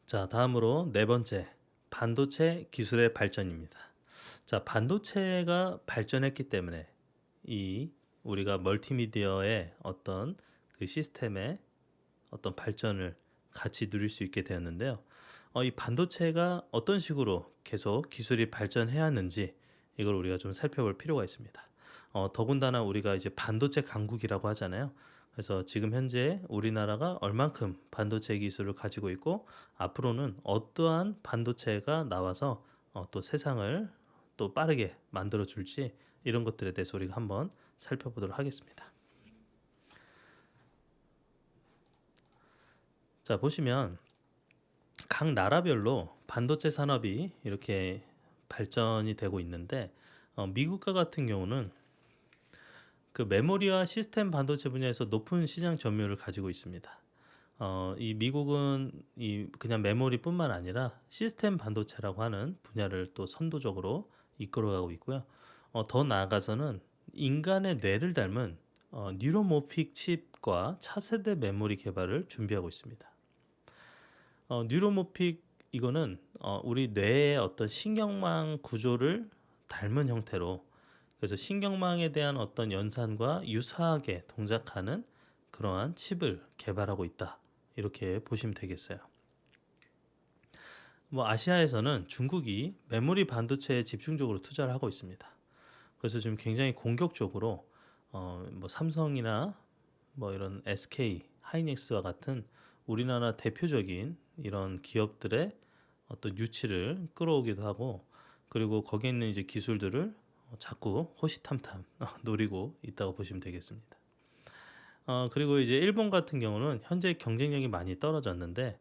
자, 다음으로 네 번째, 반도체 기술의 발전입니다. 자, 반도체가 발전했기 때문에 이 우리가 멀티미디어의 어떤 그 시스템의 어떤 발전을 같이 누릴 수 있게 되었는데요. 이 반도체가 어떤 식으로 계속 기술이 발전해야 하는지 이걸 우리가 좀 살펴볼 필요가 있습니다. 더군다나 우리가 이제 반도체 강국이라고 하잖아요. 그래서 지금 현재 우리나라가 얼만큼 반도체 기술을 가지고 있고 앞으로는 어떠한 반도체가 나와서 또 세상을 또 빠르게 만들어 줄지 이런 것들에 대해서 우리가 한번 살펴보도록 하겠습니다. 자, 보시면 각 나라별로 반도체 산업이 이렇게 발전이 되고 있는데 미국과 같은 경우는 그 메모리와 시스템 반도체 분야에서 높은 시장 점유율을 가지고 있습니다. 이 미국은 이 그냥 메모리뿐만 아니라 시스템 반도체라고 하는 분야를 또 선도적으로 이끌어가고 있고요. 더 나아가서는 인간의 뇌를 닮은 뉴로모픽 칩과 차세대 메모리 개발을 준비하고 있습니다. 뉴로모픽 이거는 우리 뇌의 어떤 신경망 구조를 닮은 형태로 그래서 신경망에 대한 어떤 연산과 유사하게 동작하는 그러한 칩을 개발하고 있다. 이렇게 보시면 되겠어요. 뭐 아시아에서는 중국이 메모리 반도체에 집중적으로 투자를 하고 있습니다. 그래서 지금 굉장히 공격적으로 뭐 삼성이나 뭐 이런 SK, 하이닉스와 같은 우리나라 대표적인 이런 기업들의 어떤 유치를 끌어오기도 하고 그리고 거기에 있는 이제 기술들을 자꾸 호시탐탐 노리고 있다고 보시면 되겠습니다. 그리고 이제 일본 같은 경우는 현재 경쟁력이 많이 떨어졌는데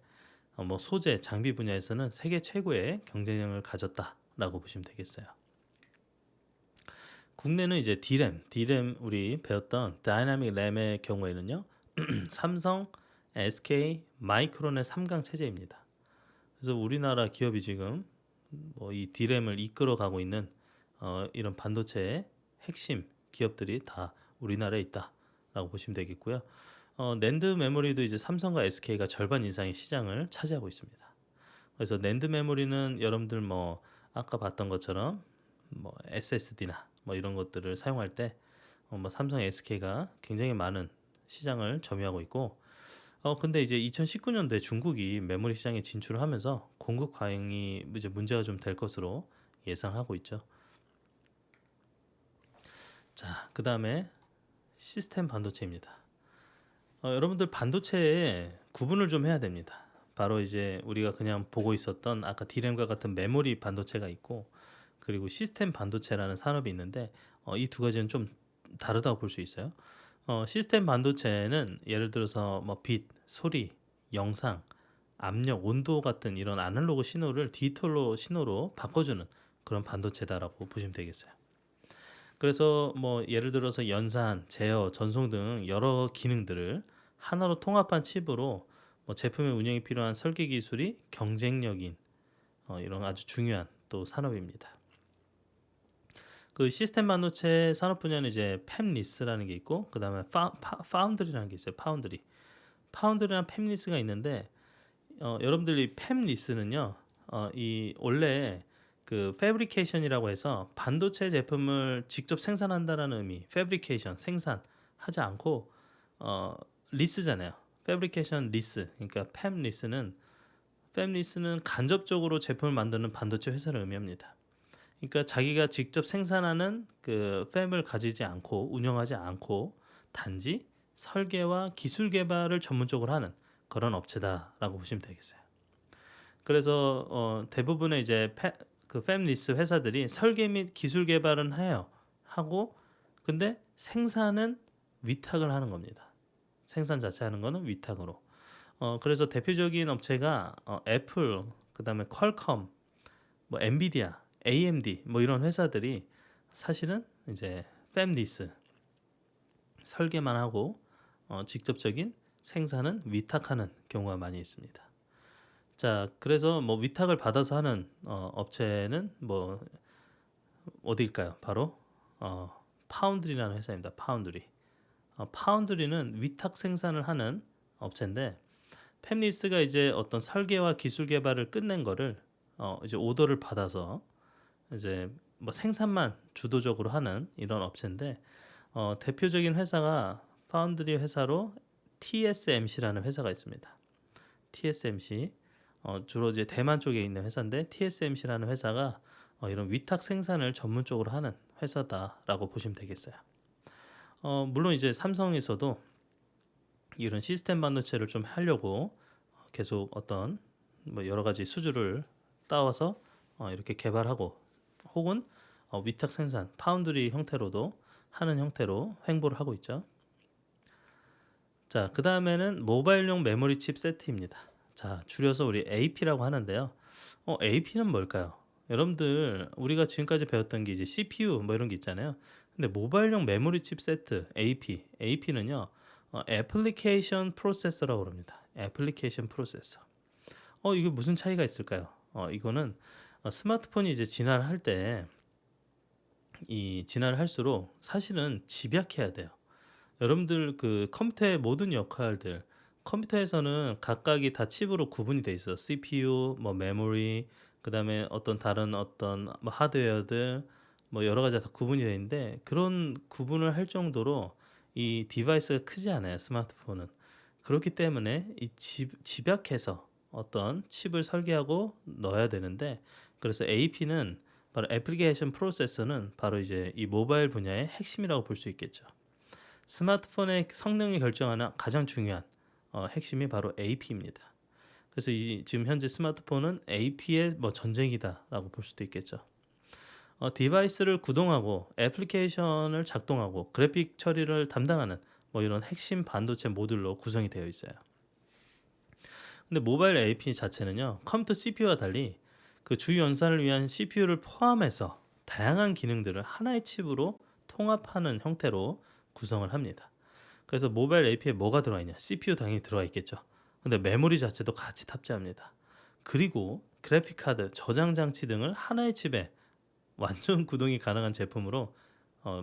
뭐 소재, 장비 분야에서는 세계 최고의 경쟁력을 가졌다라고 보시면 되겠어요. 국내는 이제 D램 우리 배웠던 다이나믹 램의 경우에는요. 삼성, SK, 마이크론의 3강 체제입니다. 그래서 우리나라 기업이 지금 뭐 이 D램을 이끌어가고 있는 이런 반도체의 핵심 기업들이 다 우리나라에 있다라고 보시면 되겠고요. 낸드 메모리도 이제 삼성과 SK가 절반 이상의 시장을 차지하고 있습니다. 그래서 낸드 메모리는 여러분들 뭐 아까 봤던 것처럼 뭐 SSD나 뭐 이런 것들을 사용할 때 뭐 삼성, SK가 굉장히 많은 시장을 점유하고 있고 근데 이제 2019년도에 중국이 메모리 시장에 진출을 하면서 공급 과잉이 이제 문제가 좀 될 것으로 예상하고 있죠. 자, 그다음에 시스템 반도체입니다. 여러분들 반도체에 구분을 좀 해야 됩니다. 바로 이제 우리가 그냥 보고 있었던 아까 D램과 같은 메모리 반도체가 있고 그리고 시스템 반도체라는 산업이 있는데 이 두 가지는 좀 다르다고 볼 수 있어요. 시스템 반도체는 예를 들어서 뭐 빛, 소리, 영상, 압력, 온도 같은 이런 아날로그 신호를 디지털로 신호로 바꿔주는 그런 반도체다라고 보시면 되겠어요. 그래서 뭐 예를 들어서 연산, 제어, 전송 등 여러 기능들을 하나로 통합한 칩으로 뭐 제품의 운영이 필요한 설계 기술이 경쟁력인 이런 아주 중요한 또 산업입니다. 그 시스템 반도체 산업 분야는 이제 팹리스라는 게 있고 그다음에 파운드리라는 게 있어요. 파운드리랑 팹리스가 있는데 여러분들이 팹리스는요. 이 원래 그 패브리케이션이라고 해서 반도체 제품을 직접 생산한다라는 의미. 패브리케이션 생산하지 않고 리스잖아요. 패브리케이션 리스. 그러니까 팹리스는 간접적으로 제품을 만드는 반도체 회사를 의미합니다. 그러니까 자기가 직접 생산하는 그 팹을 가지지 않고 운영하지 않고 단지 설계와 기술 개발을 전문적으로 하는 그런 업체다라고 보시면 되겠어요. 그래서 대부분의 이제 그 팹리스 회사들이 설계 및 기술 개발은 해요. 하고 근데 생산은 위탁을 하는 겁니다. 생산 자체 하는 거는 위탁으로. 그래서 대표적인 업체가 애플, 그다음에 퀄컴, 뭐 엔비디아, AMD 뭐 이런 회사들이 사실은 이제 팹리스 설계만 하고 직접적인 생산은 위탁하는 경우가 많이 있습니다. 자, 그래서 뭐 위탁을 받아서 하는 업체는 뭐 어디일까요? 바로 파운드리라는 회사입니다. 파운드리. 파운드리는 위탁 생산을 하는 업체인데 팹리스가 이제 어떤 설계와 기술 개발을 끝낸 거를 이제 오더를 받아서 이제 뭐 생산만 주도적으로 하는 이런 업체인데 대표적인 회사가 파운드리 회사로 TSMC라는 회사가 있습니다. TSMC 주로 이제 대만 쪽에 있는 회사인데 TSMC라는 회사가 이런 위탁 생산을 전문적으로 하는 회사다라고 보시면 되겠어요. 물론 이제 삼성에서도 이런 시스템 반도체를 좀 하려고 계속 어떤 뭐 여러 가지 수주를 따와서 이렇게 개발하고 혹은 위탁 생산 파운드리 형태로도 하는 형태로 횡보를 하고 있죠. 자, 그 다음에는 모바일용 메모리 칩 세트입니다. 자, 줄여서 우리 AP라고 하는데요. AP는 뭘까요? 여러분들 우리가 지금까지 배웠던 게 이제 CPU 뭐 이런 게 있잖아요. 근데 모바일용 메모리 칩 세트 AP는요. 애플리케이션 프로세서라고 합니다. 애플리케이션 프로세서. 이게 무슨 차이가 있을까요? 이거는 스마트폰이 이제 진화를 할 때 이 진화를 할수록 사실은 집약해야 돼요. 여러분들 그 컴퓨터의 모든 역할들 컴퓨터에서는 각각이 다 칩으로 구분이 돼 있어. CPU, 뭐 메모리, 그다음에 어떤 다른 어떤 뭐 하드웨어들 뭐 여러 가지가 다 구분이 돼 있는데 그런 구분을 할 정도로 이 디바이스가 크지 않아요. 스마트폰은. 그렇기 때문에 이 집약해서 어떤 칩을 설계하고 넣어야 되는데 그래서 AP는 바로 애플리케이션 프로세서는 바로 이제 이 모바일 분야의 핵심이라고 볼 수 있겠죠. 스마트폰의 성능을 결정하는 가장 중요한 핵심이 바로 AP입니다. 그래서 지금 현재 스마트폰은 AP의 뭐 전쟁이다라고 볼 수도 있겠죠. 디바이스를 구동하고 애플리케이션을 작동하고 그래픽 처리를 담당하는 뭐 이런 핵심 반도체 모듈로 구성이 되어 있어요. 근데 모바일 AP 자체는요 컴퓨터 CPU와 달리 그 주 연산을 위한 CPU를 포함해서 다양한 기능들을 하나의 칩으로 통합하는 형태로 구성을 합니다. 그래서 모바일 AP에 뭐가 들어가 있냐? CPU 당연히 들어가 있겠죠. 근데 메모리 자체도 같이 탑재합니다. 그리고 그래픽 카드, 저장 장치 등을 하나의 칩에 완전 구동이 가능한 제품으로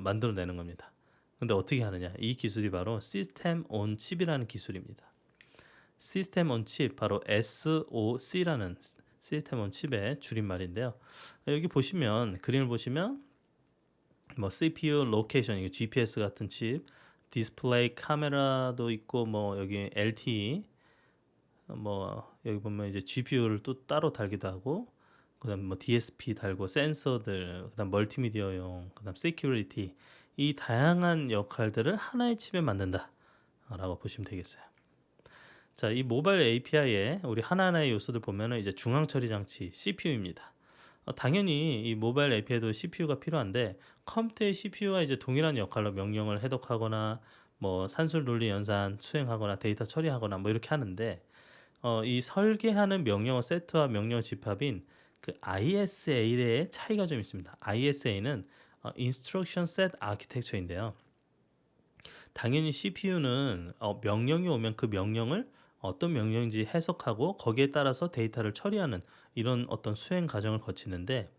만들어내는 겁니다. 근데 어떻게 하느냐? 이 기술이 바로 시스템 온 칩이라는 기술입니다. 시스템 온 칩, 바로 SOC라는 시스템 온 칩의 줄임말인데요. 여기 보시면 그림을 보시면 뭐 CPU 로케이션, 이거 GPS 같은 칩, 디스플레이 카메라도 있고 뭐 여기 LTE, 뭐 여기 보면 이제 GPU를 또 따로 달기도 하고, 그다음 뭐 DSP 달고 센서들, 그다음 멀티미디어용, 그다음 시큐리티, 이 다양한 역할들을 하나의 칩에 만든다라고 보시면 되겠어요. 자, 이 모바일 API에 우리 하나하나의 요소들 보면은 이제 중앙 처리 장치 CPU입니다. 당연히 이 모바일 API에도 CPU가 필요한데 컴퓨터의 CPU와 이제 동일한 역할로 명령을 해독하거나 뭐 산술 논리 연산 수행하거나 데이터 처리하거나 뭐 이렇게 하는데 이 설계하는 명령어 세트와 명령어 집합인 그 ISA의 차이가 좀 있습니다. ISA는 Instruction Set Architecture인데요. 당연히 CPU는 명령이 오면 그 명령을 어떤 명령인지 해석하고 거기에 따라서 데이터를 처리하는 이런 어떤 수행 과정을 거치는데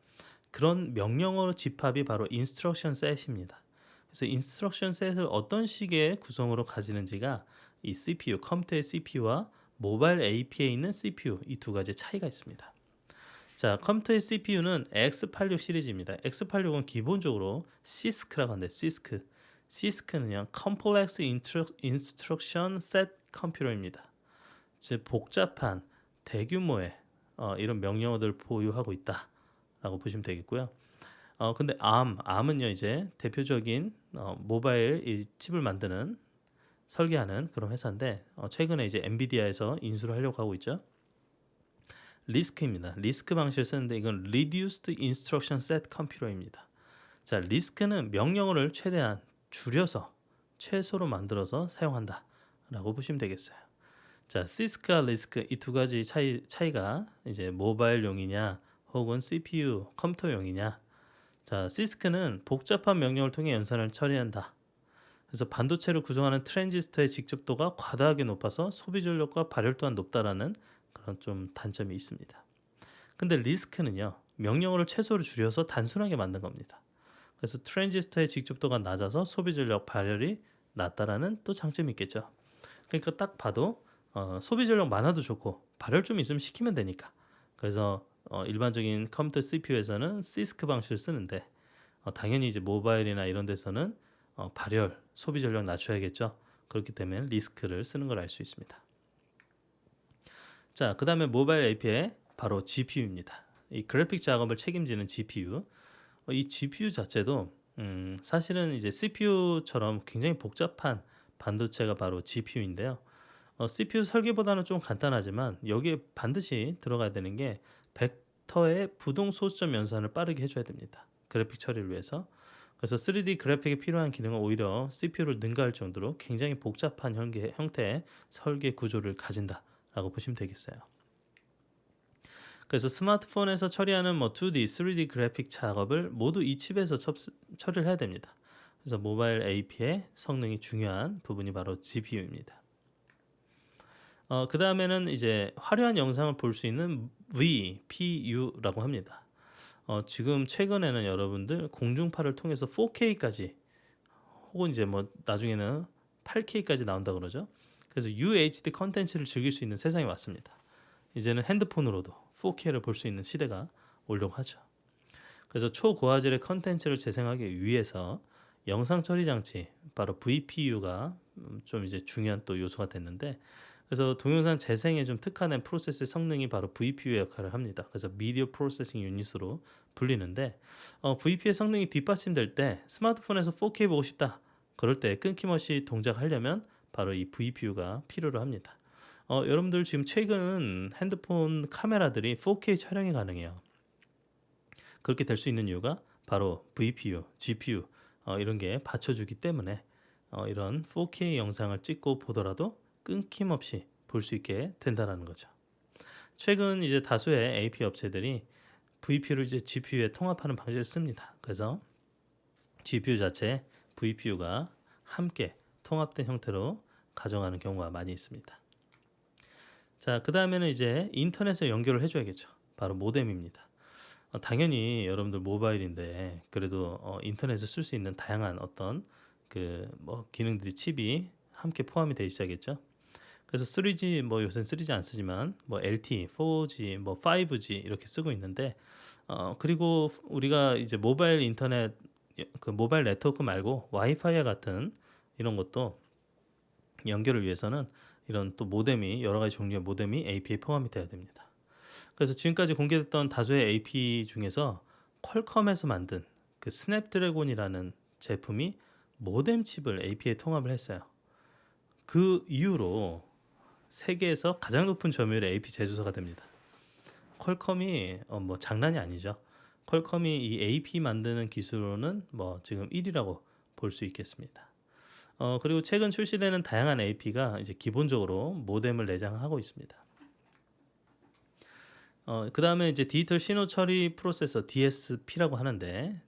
그런 명령어 집합이 바로 인스트럭션 셋입니다. 그래서 인스트럭션 셋을 어떤 식의 구성으로 가지는지가 이 CPU, 컴퓨터의 CPU와 모바일 AP에 있는 CPU 이 두 가지 차이가 있습니다. 자, 컴퓨터의 CPU는 X86 시리즈입니다. X86은 기본적으로 CISC라고 하는데 CISC는요 Complex Instruction Set Computer입니다. 즉 복잡한 대규모의 이런 명령어들을 보유하고 있다라고 보시면 되겠고요. 근데 ARM은요 이제 대표적인 모바일 이 칩을 만드는 설계하는 그런 회사인데 최근에 이제 엔비디아에서 인수를 하려고 하고 있죠. 리스크입니다. 리스크 방식을 쓰는데 이건 Reduced Instruction Set Computer입니다. 자, 리스크는 명령어를 최대한 줄여서 최소로 만들어서 사용한다라고 보시면 되겠어요. 자, CISC와 리스크 이 두 가지 차이가 이제 모바일용이냐 혹은 CPU 컴퓨터용이냐. 자, CISC는 복잡한 명령을 통해 연산을 처리한다. 그래서 반도체를 구성하는 트랜지스터의 직접도가 과다하게 높아서 소비 전력과 발열 또한 높다라는 그런 좀 단점이 있습니다. 근데 리스크는요 명령어를 최소로 줄여서 단순하게 만든 겁니다. 그래서 트랜지스터의 직접도가 낮아서 소비 전력 발열이 낮다라는 또 장점이 있겠죠. 그러니까 딱 봐도 소비 전력 많아도 좋고 발열 좀 있으면 식히면 되니까. 그래서 일반적인 컴퓨터 CPU에서는 시스크 방식을 쓰는데 당연히 이제 모바일이나 이런 데서는 발열, 소비 전력 낮춰야겠죠. 그렇기 때문에 리스크를 쓰는 걸 알 수 있습니다. 자, 그다음에 모바일 API 바로 GPU입니다. 이 그래픽 작업을 책임지는 GPU. 이 GPU 자체도 사실은 이제 CPU처럼 굉장히 복잡한 반도체가 바로 GPU인데요. CPU 설계보다는 좀 간단하지만 여기에 반드시 들어가야 되는 게 벡터의 부동 소수점 연산을 빠르게 해줘야 됩니다. 그래픽 처리를 위해서. 그래서 3D 그래픽에 필요한 기능은 오히려 CPU를 능가할 정도로 굉장히 복잡한 형태의 설계 구조를 가진다라고 보시면 되겠어요. 그래서 스마트폰에서 처리하는 뭐 2D, 3D 그래픽 작업을 모두 이 칩에서 처리를 해야 됩니다. 그래서 모바일 AP의 성능이 중요한 부분이 바로 GPU입니다. 그 다음에는 이제 화려한 영상을 볼 수 있는 VPU라고 합니다. 지금 최근에는 여러분들 공중파를 통해서 4K까지 혹은 이제 뭐 나중에는 8K까지 나온다 그러죠. 그래서 UHD 컨텐츠를 즐길 수 있는 세상이 왔습니다. 이제는 핸드폰으로도 4K를 볼 수 있는 시대가 오려고 하죠. 그래서 초고화질의 컨텐츠를 재생하기 위해서 영상 처리 장치 바로 VPU가 좀 이제 중요한 또 요소가 됐는데, 그래서 동영상 재생에 좀 특화된 프로세스의 성능이 바로 VPU 역할을 합니다. 그래서 미디어 프로세싱 유닛으로 불리는데 VPU의 성능이 뒷받침될 때 스마트폰에서 4K 보고 싶다 그럴 때 끊김없이 동작하려면 바로 이 VPU가 필요로 합니다. 여러분들 지금 최근 핸드폰 카메라들이 4K 촬영이 가능해요. 그렇게 될 수 있는 이유가 바로 VPU, GPU 이런 게 받쳐주기 때문에 이런 4K 영상을 찍고 보더라도 끊김없이 볼 수 있게 된다는 거죠. 최근 이제 다수의 AP 업체들이 VPU를 이제 GPU에 통합하는 방식을 씁니다. 그래서 GPU 자체에 VPU가 함께 통합된 형태로 가져가는 경우가 많이 있습니다. 자, 그 다음에는 이제 인터넷을 연결을 해줘야겠죠. 바로 모뎀입니다. 당연히 여러분들 모바일인데 그래도 인터넷을 쓸 수 있는 다양한 어떤 그 뭐 기능들이 칩이 함께 포함이 되어 있어야겠죠. 그래서 3G 뭐 요새는 3G 안 쓰지만 뭐 LTE, 4G, 뭐 5G 이렇게 쓰고 있는데 그리고 우리가 이제 모바일 인터넷 그 모바일 네트워크 말고 와이파이와 같은 이런 것도 연결을 위해서는 이런 또 모뎀이 여러 가지 종류의 모뎀이 AP에 포함이 돼야 됩니다. 그래서 지금까지 공개됐던 다수의 AP 중에서 퀄컴에서 만든 그 스냅드래곤이라는 제품이 모뎀 칩을 AP에 통합을 했어요. 그 이후로 세계에서 가장 높은 점유율의 AP 제조사가 됩니다. 퀄컴이 뭐 장난이 아니죠. 퀄컴이 이 AP 만드는 기술로는 뭐 지금 1위라고 볼 수 있겠습니다. 그리고 최근 출시되는 다양한 AP가 이제 기본적으로 모뎀을 내장하고 있습니다. 그 다음에 이제 디지털 신호 처리 프로세서 DSP라고 하는데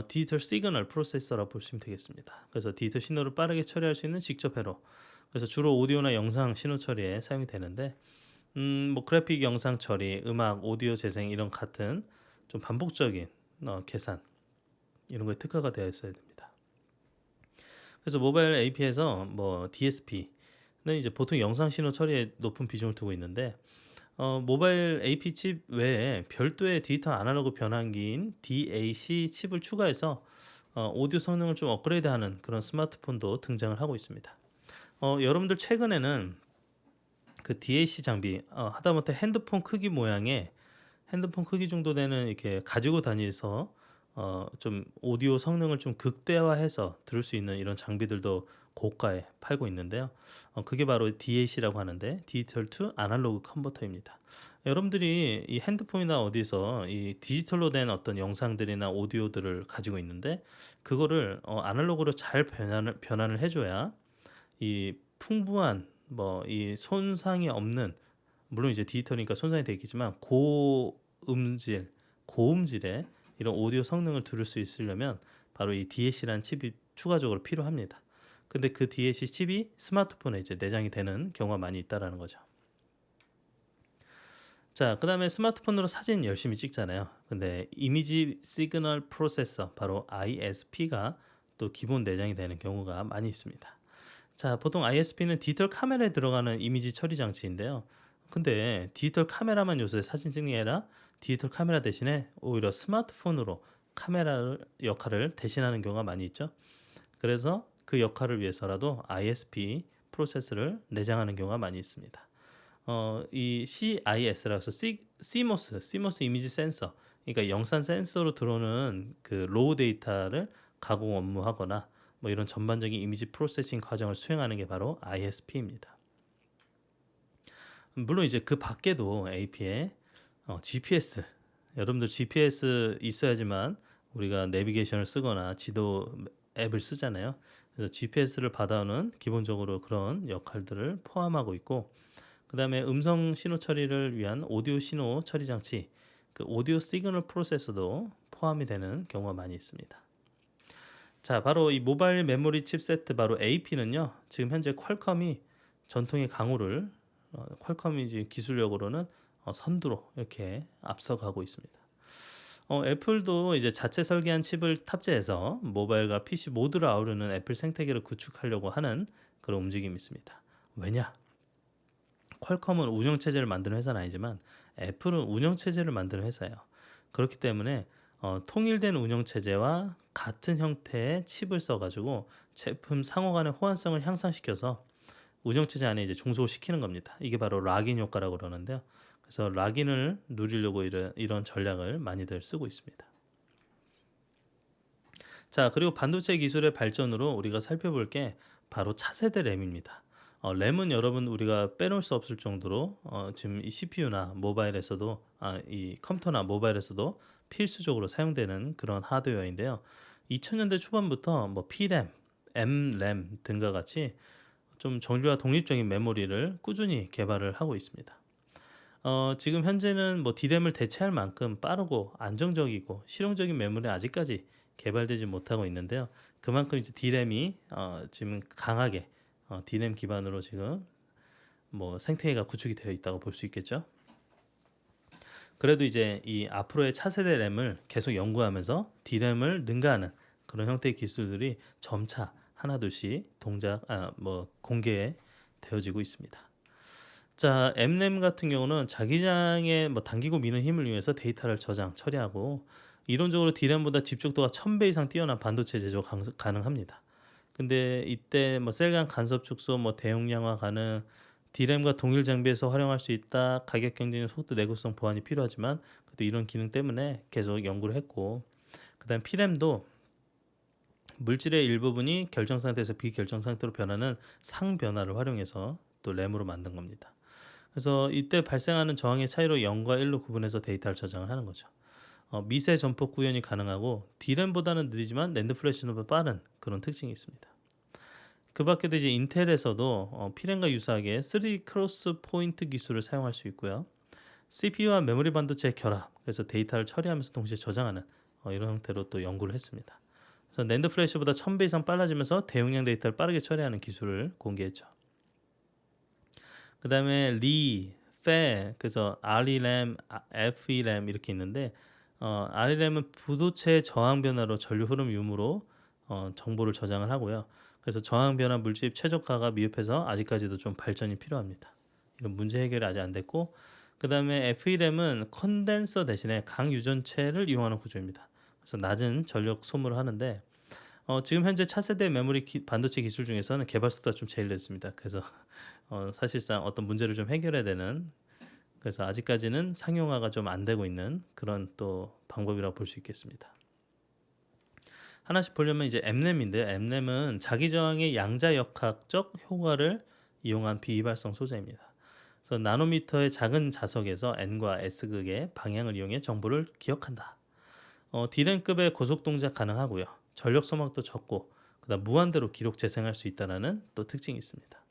디지털 시그널 프로세서라고 보시면 되겠습니다. 그래서 디지털 신호를 빠르게 처리할 수 있는 직접 회로. 그래서 주로 오디오나 영상 신호 처리에 사용이 되는데 뭐 그래픽 영상 처리, 음악, 오디오 재생 이런 같은 좀 반복적인 계산 이런 거에 특화가 되어 있어야 됩니다. 그래서 모바일 AP에서 뭐 DSP는 이제 보통 영상 신호 처리에 높은 비중을 두고 있는데 모바일 AP 칩 외에 별도의 디지털 아날로그 변환기인 DAC 칩을 추가해서 오디오 성능을 좀 업그레이드하는 그런 스마트폰도 등장을 하고 있습니다. 여러분들 최근에는 그 DAC 장비 하다못해 핸드폰 크기 모양의 핸드폰 크기 정도 되는 이렇게 가지고 다니면서 좀 오디오 성능을 좀 극대화해서 들을 수 있는 이런 장비들도 고가에 팔고 있는데요. 그게 바로 DAC라고 하는데 디지털 투 아날로그 컨버터입니다. 여러분들이 이 핸드폰이나 어디서 이 디지털로 된 어떤 영상들이나 오디오들을 가지고 있는데 그거를 아날로그로 잘 변환을 해줘야 이 풍부한 뭐 이 손상이 없는, 물론 이제 디지털이니까 손상이 되겠지만 고음질의 이런 오디오 성능을 들을 수 있으려면 바로 이 DAC라는 칩이 추가적으로 필요합니다. 근데 그 DAC 칩이 스마트폰에 이제 내장이 되는 경우가 많이 있다라는 거죠. 자, 그다음에 스마트폰으로 사진 열심히 찍잖아요. 근데 이미지 시그널 프로세서 바로 ISP가 또 기본 내장이 되는 경우가 많이 있습니다. 자, 보통 ISP는 디지털 카메라에 들어가는 이미지 처리 장치인데요. 근데 디지털 카메라만 요새 사진 찍는 게 아니라 디지털 카메라 대신에 오히려 스마트폰으로 카메라 역할을 대신하는 경우가 많이 있죠. 그래서 그 역할을 위해서라도 ISP 프로세스를 내장하는 경우가 많이 있습니다. 이 CIS라고 해서 CMOS 이미지 센서, 그러니까 영상 센서로 들어오는 그 로우 데이터를 가공 업무하거나 뭐 이런 전반적인 이미지 프로세싱 과정을 수행하는 게 바로 ISP입니다. 물론 이제 그 밖에도 AP에 GPS, 여러분들 GPS 있어야지만 우리가 내비게이션을 쓰거나 지도 앱을 쓰잖아요. 그래서 GPS를 받아오는 기본적으로 그런 역할들을 포함하고 있고, 그 다음에 음성 신호 처리를 위한 오디오 신호 처리 장치, 그 오디오 시그널 프로세서도 포함이 되는 경우가 많이 있습니다. 자, 바로 이 모바일 메모리 칩세트 바로 AP는요, 지금 현재 퀄컴이 전통의 강호를 퀄컴이 이제 기술력으로는 선두로 이렇게 앞서가고 있습니다. 애플도 이제 자체 설계한 칩을 탑재해서 모바일과 PC 모두를 아우르는 애플 생태계를 구축하려고 하는 그런 움직임이 있습니다. 왜냐? 퀄컴은 운영체제를 만드는 회사는 아니지만 애플은 운영체제를 만드는 회사예요. 그렇기 때문에 통일된 운영체제와 같은 형태의 칩을 써가지고 제품 상호 간의 호환성을 향상시켜서 운영체제 안에 이제 종속시키는 겁니다. 이게 바로 락인 효과라고 그러는데요. 그래서 락인을 누리려고 이런 전략을 많이들 쓰고 있습니다. 자, 그리고 반도체 기술의 발전으로 우리가 살펴볼 게 바로 차세대 램입니다. 램은 여러분 우리가 빼놓을 수 없을 정도로 지금 이 CPU나 모바일에서도 이 컴퓨터나 모바일에서도 필수적으로 사용되는 그런 하드웨어인데요. 2000년대 초반부터 뭐 P램, M램 등과 같이 좀 정규와 독립적인 메모리를 꾸준히 개발을 하고 있습니다. 지금 현재는 뭐 D램을 대체할 만큼 빠르고 안정적이고 실용적인 메모리 아직까지 개발되지 못하고 있는데요. 그만큼 이제 D램이 지금 강하게 D램 기반으로 지금 뭐 생태계가 구축이 되어 있다고 볼 수 있겠죠. 그래도 이제 이 앞으로의 차세대 램을 계속 연구하면서 D램을 능가하는 그런 형태의 기술들이 점차 하나둘씩 공개되어지고 있습니다. 자, M램 같은 경우는 자기장에 뭐 당기고 미는 힘을 이용해서 데이터를 저장, 처리하고 이론적으로 D램보다 집중도가 1000배 이상 뛰어난 반도체 제조가 가능합니다. 근데 이때 뭐 셀 간 간섭 축소, 뭐 대용량화 가능, D램과 동일 장비에서 활용할 수 있다, 가격 경쟁력, 속도 내구성 보완이 필요하지만 그래도 이런 기능 때문에 계속 연구를 했고, 그다음 P램도 물질의 일부분이 결정 상태에서 비결정 상태로 변하는 상변화를 활용해서 또 램으로 만든 겁니다. 그래서 이때 발생하는 저항의 차이로 0과 1로 구분해서 데이터를 저장을 하는 거죠. 미세 전폭 구현이 가능하고 D램보다는 느리지만 낸드 플래시보다 빠른 그런 특징이 있습니다. 그 밖에도 이제 인텔에서도 P램과 유사하게 3D 크로스 포인트 기술을 사용할 수 있고요. CPU와 메모리 반도체의 결합, 그래서 데이터를 처리하면서 동시에 저장하는 이런 형태로 또 연구를 했습니다. 그래서 낸드 플래시보다 1000배 이상 빨라지면서 대용량 데이터를 빠르게 처리하는 기술을 공개했죠. 그 다음에 그래서 ReRAM, FeRAM 이렇게 있는데 ReRAM은 부도체 저항 변화로 전류 흐름 유무로 정보를 저장을 하고요. 그래서 저항 변화 물질 최적화가 미흡해서 아직까지도 좀 발전이 필요합니다. 이런 문제 해결이 아직 안 됐고, 그 다음에 FeRAM은 컨덴서 대신에 강유전체를 이용하는 구조입니다. 그래서 낮은 전력 소모를 하는데 지금 현재 차세대 메모리 반도체 기술 중에서는 개발 속도가 좀 제일 늦습니다. 그래서 사실상 어떤 문제를 좀 해결해야 되는, 그래서 아직까지는 상용화가 좀 안 되고 있는 그런 또 방법이라고 볼 수 있겠습니다. 하나씩 보려면 이제 M램인데, M램은 자기 저항의 양자역학적 효과를 이용한 비이발성 소재입니다. 그래서 나노미터의 작은 자석에서 N과 S극의 방향을 이용해 정보를 기억한다. D램급의 고속 동작 가능하고요. 전력 소모도 적고 그다음 무한대로 기록 재생할 수 있다는 또 특징이 있습니다.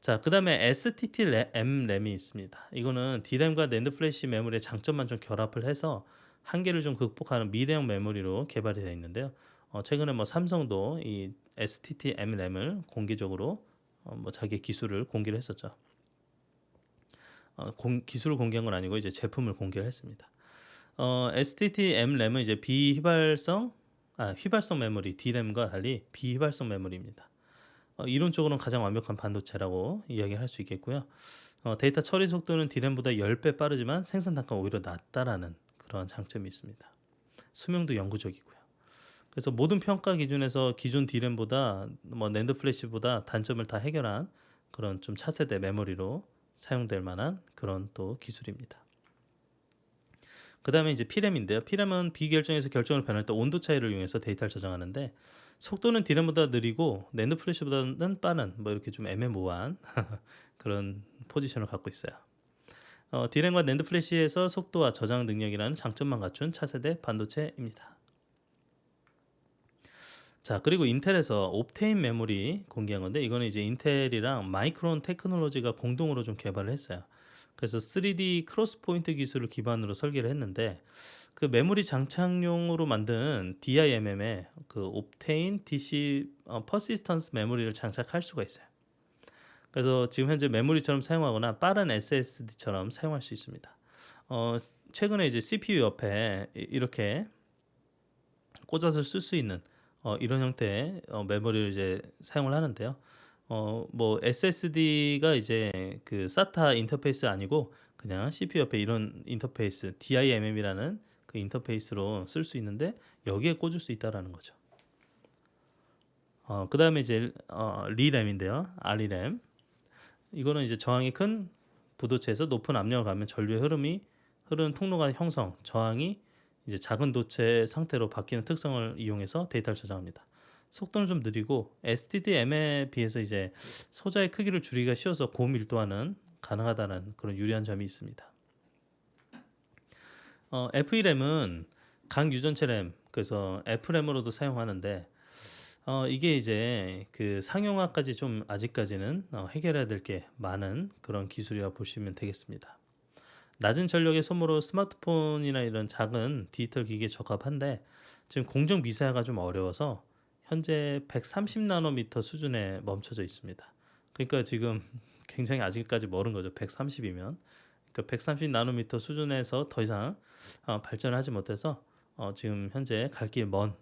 자, 그 다음에 STT-M램이 있습니다. 이거는 D램과 낸드 플래시 메모리의 장점만 좀 결합을 해서 한계를 좀 극복하는 미래형 메모리로 개발이 되어 있는데요. 최근에 뭐 삼성도 이 STT-M램을 공개적으로 뭐 자기 기술을 공개를 했었죠. 기술을 공개한 건 아니고 이제 제품을 공개를 했습니다. STT-M램은 이제 휘발성 메모리 D램과 달리 비휘발성 메모리입니다. 이론적으로는 가장 완벽한 반도체라고 이야기를 할 수 있겠고요. 데이터 처리 속도는 D램보다 10배 빠르지만 생산 단가가 오히려 낮다라는 그런 장점이 있습니다. 수명도 영구적이고요. 그래서 모든 평가 기준에서 기존 D램보다 뭐 낸드 플래시보다 단점을 다 해결한 그런 좀 차세대 메모리로 사용될 만한 그런 또 기술입니다. 그 다음에 이제 P램인데요. P램은 비결정에서 결정을 변할 때 온도 차이를 이용해서 데이터를 저장하는데 속도는 D램보다 느리고 낸드 플래시보다는 빠른 뭐 이렇게 좀 애매모호한 그런 포지션을 갖고 있어요. D램과 낸드 플래시에서 속도와 저장 능력이라는 장점만 갖춘 차세대 반도체입니다. 자, 그리고 인텔에서 옵테인 메모리 공개한 건데 이거는 이제 인텔이랑 마이크론 테크놀로지가 공동으로 좀 개발을 했어요. 그래서 3D 크로스 포인트 기술을 기반으로 설계를 했는데 그 메모리 장착용으로 만든 DIMM에 그 옵테인 DC 퍼시스턴스 메모리를 장착할 수가 있어요. 그래서 지금 현재 메모리처럼 사용하거나 빠른 SSD처럼 사용할 수 있습니다. 최근에 이제 CPU 옆에 이렇게 꽂아서 쓸 수 있는 이런 형태의 메모리를 이제 사용을 하는데요. 뭐 SSD가 이제 그 SATA 인터페이스 아니고 그냥 CPU 옆에 이런 인터페이스 DIMM이라는 그 인터페이스로 쓸 수 있는데 여기에 꽂을 수 있다라는 거죠. 그 다음에 이제 리램인데요. RE램. 이거는 이제 저항이 큰 부도체에서 높은 압력을 가면 전류의 흐르는 통로가 형성, 저항이 이제 작은 도체 상태로 바뀌는 특성을 이용해서 데이터를 저장합니다. 속도는 좀 느리고 STDM에 비해서 이제 소자의 크기를 줄이기가 쉬워서 고밀도화는 가능하다는 그런 유리한 점이 있습니다. FE램은 강유전체 램, 그래서 F램으로도 사용하는데 이게 이제 그 상용화까지 좀 아직까지는 해결해야 될 게 많은 그런 기술이라 보시면 되겠습니다. 낮은 전력의 소모로 스마트폰이나 이런 작은 디지털 기기에 적합한데 지금 공정 미세화가 좀 어려워서 현재 130 나노미터 수준에 멈춰져 있습니다. 그러니까 지금 굉장히 아직까지 멀은 거죠. 130이면. 그러니까 130 나노미터 수준에서 더 이상 발전을 하지 못해서 지금 현재 갈 길 먼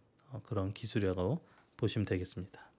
그런 기술이라고 보시면 되겠습니다.